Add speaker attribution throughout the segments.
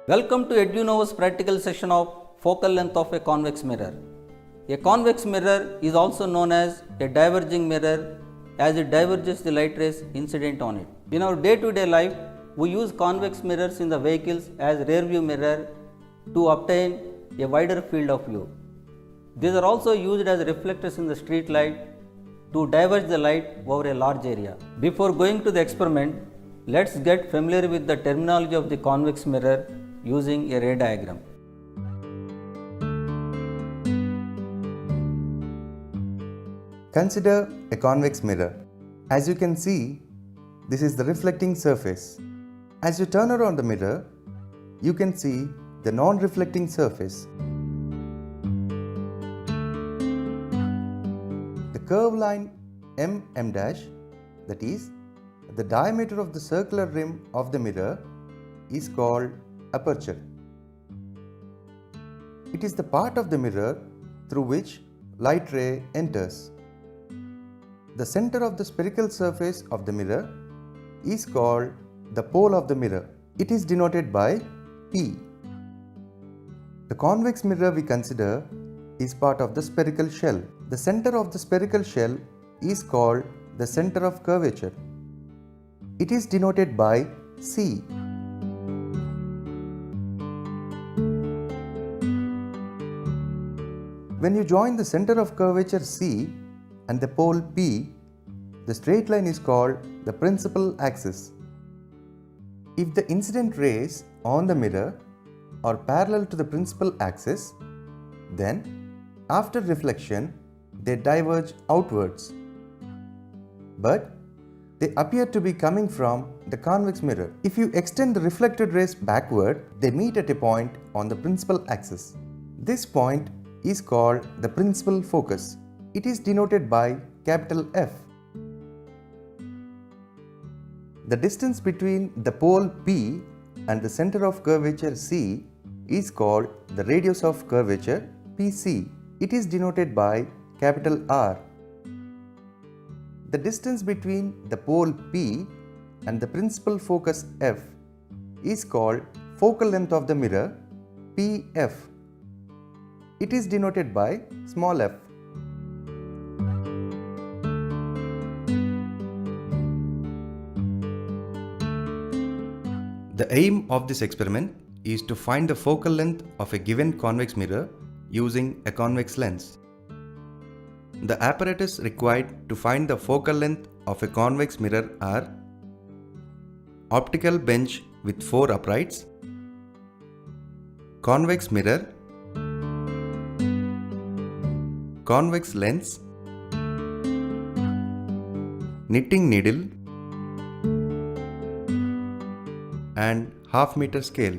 Speaker 1: Welcome to EduNovo's practical session of focal length of a convex mirror. A convex mirror is also known as a diverging mirror as it diverges the light rays incident on it. In our day-to-day life, we use convex mirrors in the vehicles as rear view mirror to obtain a wider field of view. These are also used as reflectors in the street light to diverge the light over a large area. Before going to the experiment, let's get familiar with the terminology of the convex mirror using a ray diagram.
Speaker 2: Consider a convex mirror. As you can see, this is the reflecting surface. As you turn around the mirror, you can see the non-reflecting surface. The curved line M dash, that is, the diameter of the circular rim of the mirror, is called aperture. It is the part of the mirror through which light ray enters. The center of the spherical surface of the mirror is called the pole of the mirror. It is denoted by P. The convex mirror we consider is part of the spherical shell. The center of the spherical shell is called the center of curvature. It is denoted by C. When you join the center of curvature C and the pole P, the straight line is called the principal axis. If the incident rays on the mirror are parallel to the principal axis, then after reflection they diverge outwards. But they appear to be coming from the convex mirror. If you extend the reflected rays backward, they meet at a point on the principal axis. This point is called the principal focus. It is denoted by capital F. The distance between the pole P and the center of curvature C is called the radius of curvature PC. It is denoted by capital R. The distance between the pole P and the principal focus F is called focal length of the mirror PF. It is denoted by small f. The aim of this experiment is to find the focal length of a given convex mirror using a convex lens. The apparatus required to find the focal length of a convex mirror are optical bench with 4 uprights, convex mirror, convex lens, knitting needle, and half-meter scale.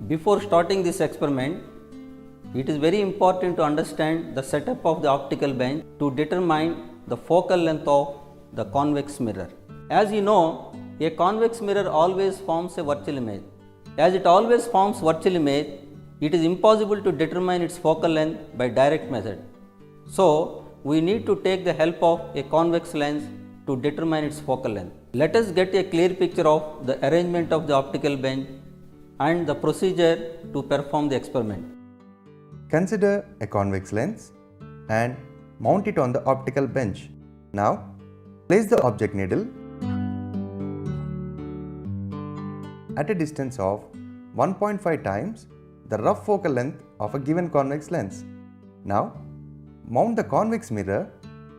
Speaker 1: Before starting this experiment, it is very important to understand the setup of the optical bench to determine the focal length of the convex mirror. As you know, a convex mirror always forms a virtual image. As it always forms virtual image, it is impossible to determine its focal length by direct method. So, we need to take the help of a convex lens to determine its focal length. Let us get a clear picture of the arrangement of the optical bench and the procedure to perform the experiment.
Speaker 2: Consider a convex lens and mount it on the optical bench. Now, place the object needle at a distance of 1.5 times the rough focal length of a given convex lens. Now, mount the convex mirror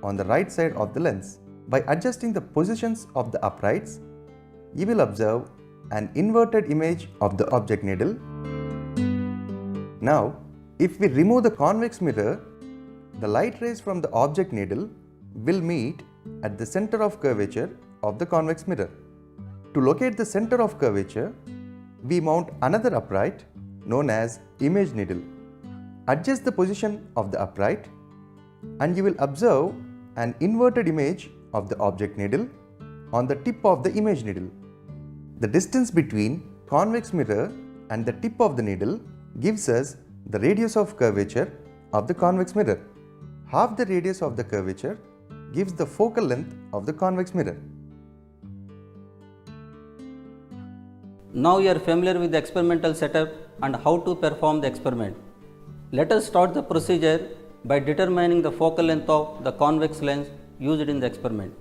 Speaker 2: on the right side of the lens. By adjusting the positions of the uprights, you will observe an inverted image of the object needle. Now, if we remove the convex mirror, the light rays from the object needle will meet at the center of curvature of the convex mirror. To locate the center of curvature, we mount another upright known as image needle. Adjust the position of the upright and you will observe an inverted image of the object needle on the tip of the image needle. The distance between convex mirror and the tip of the needle gives us the radius of curvature of the convex mirror. Half the radius of the curvature gives the focal length of the convex mirror.
Speaker 1: Now you are familiar with the experimental setup and how to perform the experiment. Let us start the procedure by determining the focal length of the convex lens used in the experiment.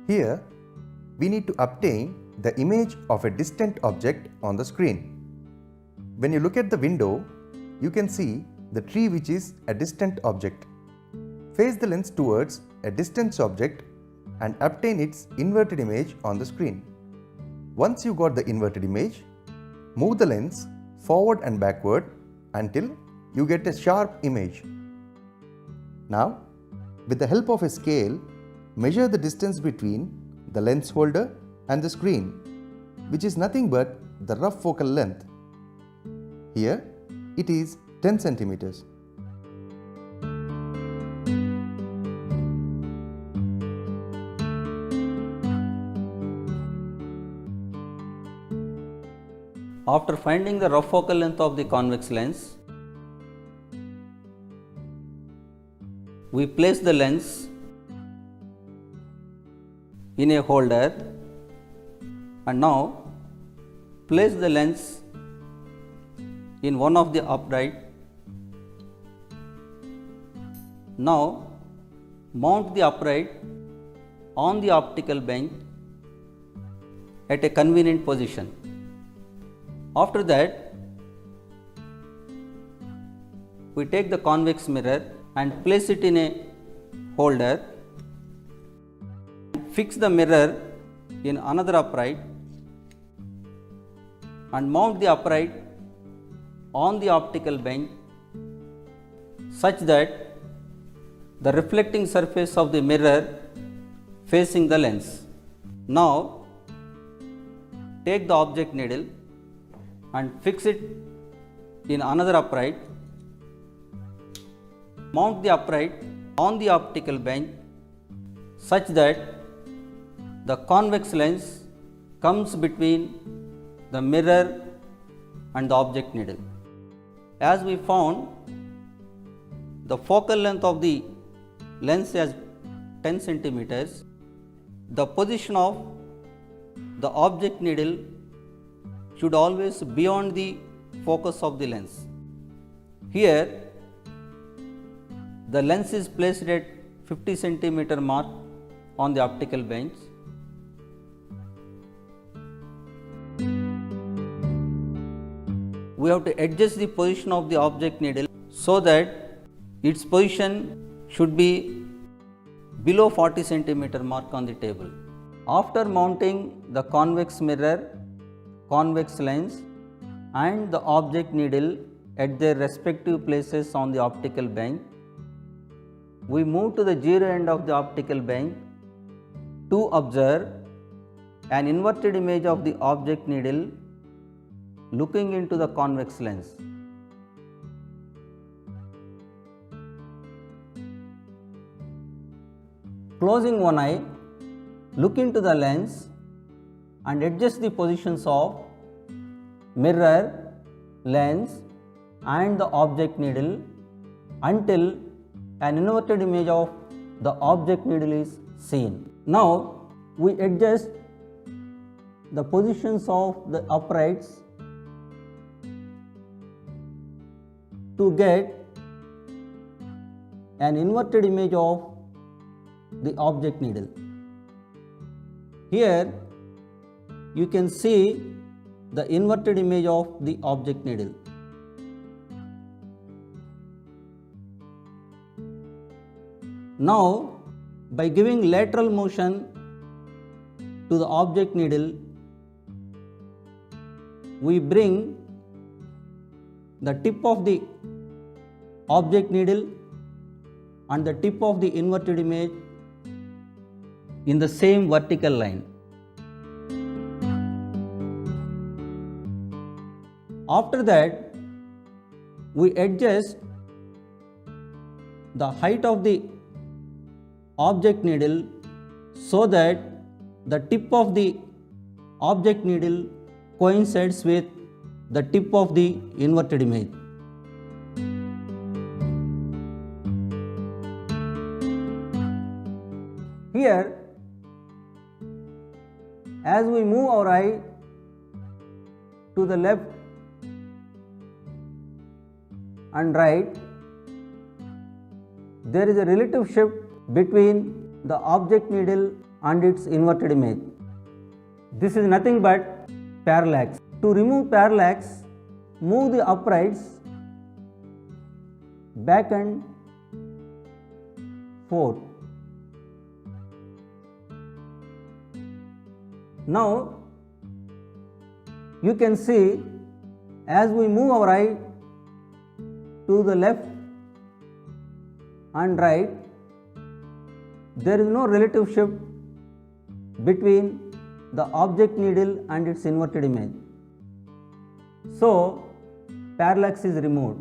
Speaker 2: Here, we need to obtain the image of a distant object on the screen. When you look at the window, you can see the tree which is a distant object. Face the lens towards a distant object and obtain its inverted image on the screen. Once you got the inverted image, move the lens forward and backward until you get a sharp image. Now, with the help of a scale, measure the distance between the lens holder and the screen, which is nothing but the rough focal length. Here, it is 10 centimeters.
Speaker 1: After finding the rough focal length of the convex lens, we place the lens in a holder and now place the lens in one of the upright. Now mount the upright on the optical bench at a convenient position. After that, we take the convex mirror and place it in a holder. Fix the mirror in another upright and mount the upright on the optical bench such that the reflecting surface of the mirror facing the lens. Now, take the object needle and fix it in another upright. Mount the upright on the optical bench such that the convex lens comes between the mirror and the object needle. As we found, the focal length of the lens is 10 centimeters. The position of the object needle should always be beyond the focus of the lens. Here, the lens is placed at 50 centimeter mark on the optical bench. We have to adjust the position of the object needle so that its position should be below 40 centimeter mark on the table. After mounting the convex mirror, convex lens and the object needle at their respective places on the optical bench, we move to the zero end of the optical bench to observe an inverted image of the object needle looking into the convex lens. Closing one eye, look into the lens and adjust the positions of mirror, lens and the object needle until an inverted image of the object needle is seen. Now we adjust the positions of the uprights to get an inverted image of the object needle. Here you can see the inverted image of the object needle. Now, by giving lateral motion to the object needle, we bring the tip of the object needle and the tip of the inverted image in the same vertical line. After that, we adjust the height of the object needle so that the tip of the object needle coincides with the tip of the inverted image. Here Here, as we move our eye to the left and right, there is a relative shift between the object needle and its inverted image. This is nothing but parallax. To remove parallax, move the uprights back and forth. Now, you can see as we move our eye to the left and right, there is no relative shift between the object needle and its inverted image. So, parallax is removed.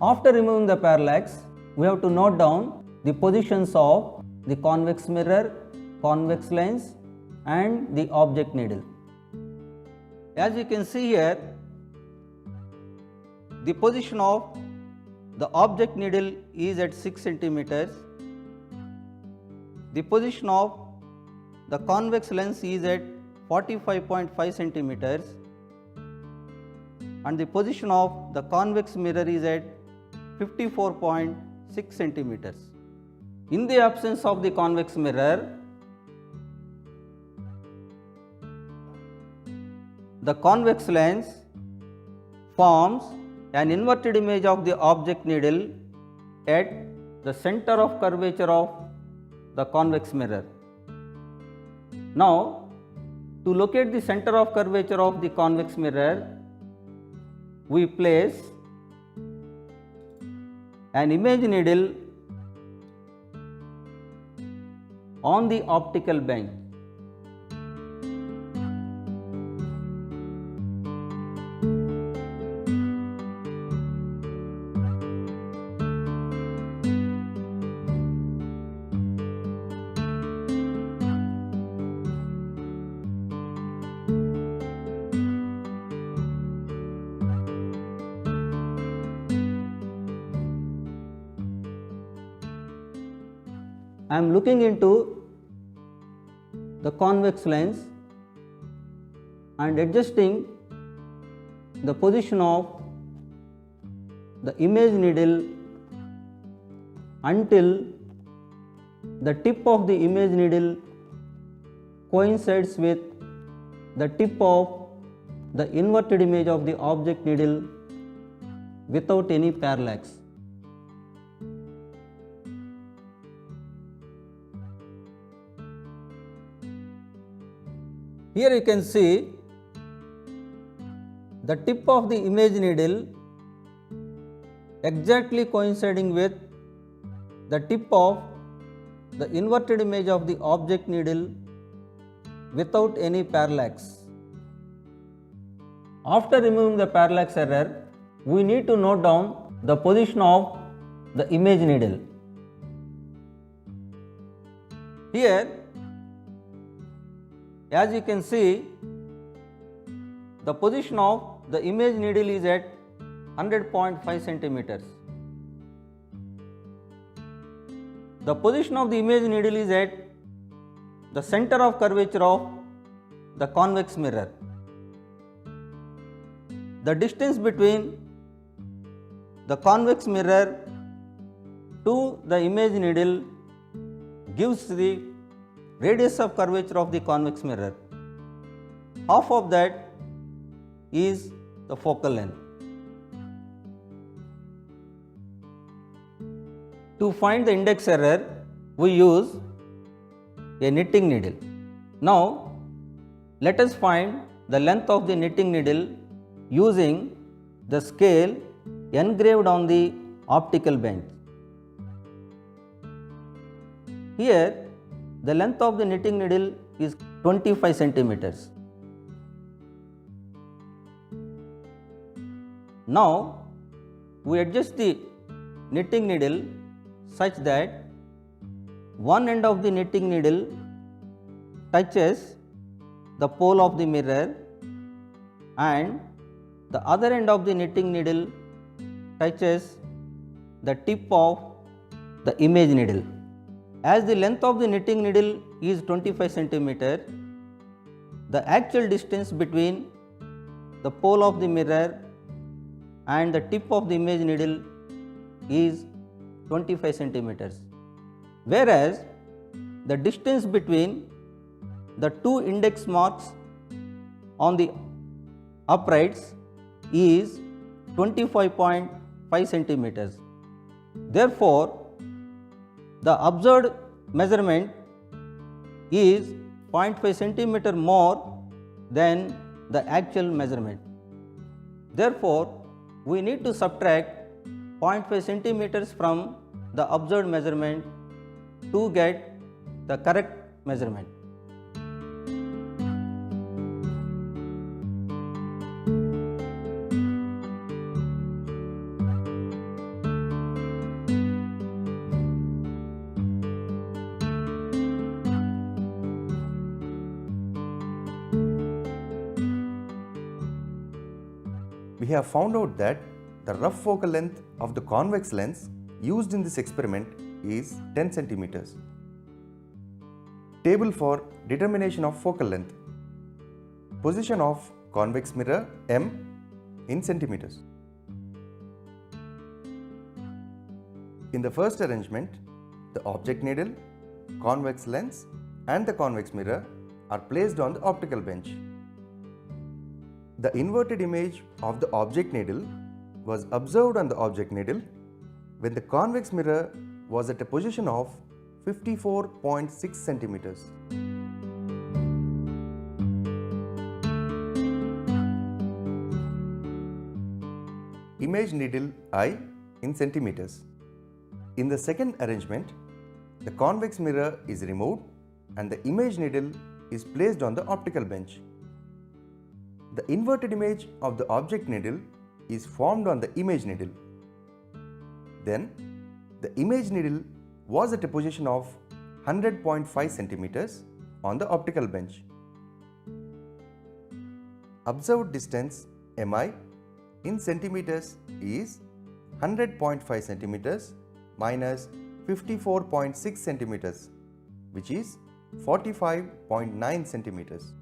Speaker 1: After removing the parallax, we have to note down the positions of the convex mirror, convex lens and the object needle. As you can see here, the position of the object needle is at 6 centimeters. The position of the convex lens is at 45.5 centimeters and the position of the convex mirror is at 54.6 centimeters. In the absence of the convex mirror, the convex lens forms an inverted image of the object needle at the center of curvature of the convex mirror. Now, to locate the center of curvature of the convex mirror, we place an image needle on the optical bench. I am looking into the convex lens and adjusting the position of the image needle until the tip of the image needle coincides with the tip of the inverted image of the object needle without any parallax. Here you can see the tip of the image needle exactly coinciding with the tip of the inverted image of the object needle without any parallax. After removing the parallax error, we need to note down the position of the image needle. Here, as you can see, the position of the image needle is at 100.5 centimeters. The position of the image needle is at the center of curvature of the convex mirror. The distance between the convex mirror to the image needle gives the radius of curvature of the convex mirror. Half of that is the focal length. To find the index error, we use a knitting needle. Now, let us find the length of the knitting needle using the scale engraved on the optical bench. Here, the length of the knitting needle is 25 centimeters. Now, we adjust the knitting needle such that one end of the knitting needle touches the pole of the mirror and the other end of the knitting needle touches the tip of the image needle. As the length of the knitting needle is 25 centimeter, the actual distance between the pole of the mirror and the tip of the image needle is 25 centimeters, whereas the distance between the two index marks on the uprights is 25.5 centimeters. Therefore, the observed measurement is 0.5 centimeter more than the actual measurement. Therefore, we need to subtract 0.5 centimeters from the observed measurement to get the correct measurement.
Speaker 2: We have found out that the rough focal length of the convex lens used in this experiment is 10 centimeters. Table for determination of focal length. Position of convex mirror M in centimeters. In the first arrangement, the object needle, convex lens and the convex mirror are placed on the optical bench. The inverted image of the object needle was observed on the object needle when the convex mirror was at a position of 54.6 centimeters. Image needle I in centimeters. In the second arrangement, the convex mirror is removed and the image needle is placed on the optical bench. The inverted image of the object needle is formed on the image needle. Then, the image needle was at a position of 100.5 centimeters on the optical bench. Observed distance Mi in centimeters is 100.5 centimeters minus 54.6 centimeters, which is 45.9 centimeters.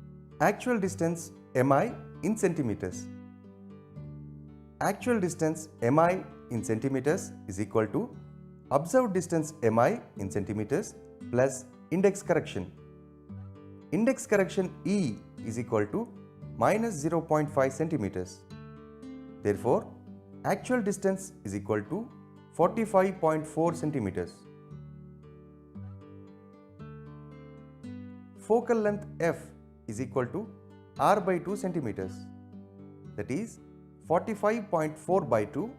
Speaker 2: Actual distance Mi in centimeters. Actual distance Mi in centimeters is equal to observed distance Mi in centimeters plus index correction. Index correction E is equal to minus 0.5 centimeters. Therefore, actual distance is equal to 45.4 centimeters. Focal length F is equal to R by 2 centimeters, that is 45.4 by 2,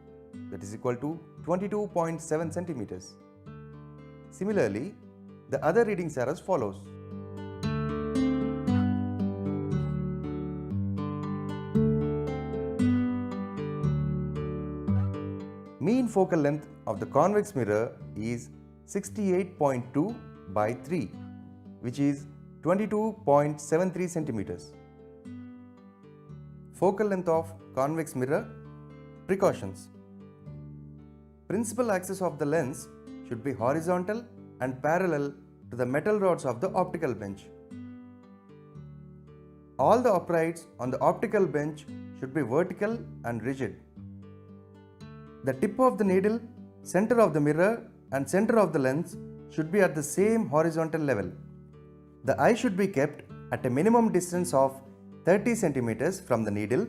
Speaker 2: that is equal to 22.7 centimeters. Similarly, the other readings are as follows. Mean focal length of the convex mirror is 68.2 by 3, which is 22.73 centimeters. Focal length of convex mirror. Precautions. Principal axis of the lens should be horizontal and parallel to the metal rods of the optical bench. All the uprights on the optical bench should be vertical and rigid. The tip of the needle, center of the mirror and center of the lens should be at the same horizontal level. The eye should be kept at a minimum distance of 30 centimeters from the needle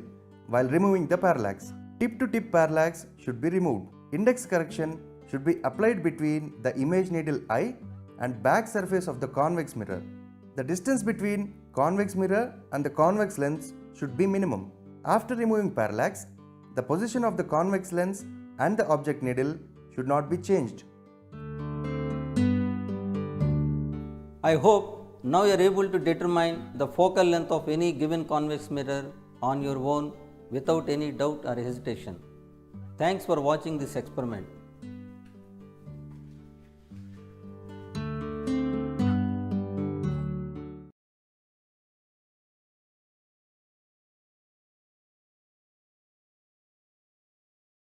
Speaker 2: while removing the parallax. Tip to tip parallax should be removed. Index correction should be applied between the image needle eye and back surface of the convex mirror. The distance between convex mirror and the convex lens should be minimum. After removing parallax, the position of the convex lens and the object needle should not be changed.
Speaker 1: I hope now you are able to determine the focal length of any given convex mirror on your own without any doubt or hesitation. Thanks for watching this experiment.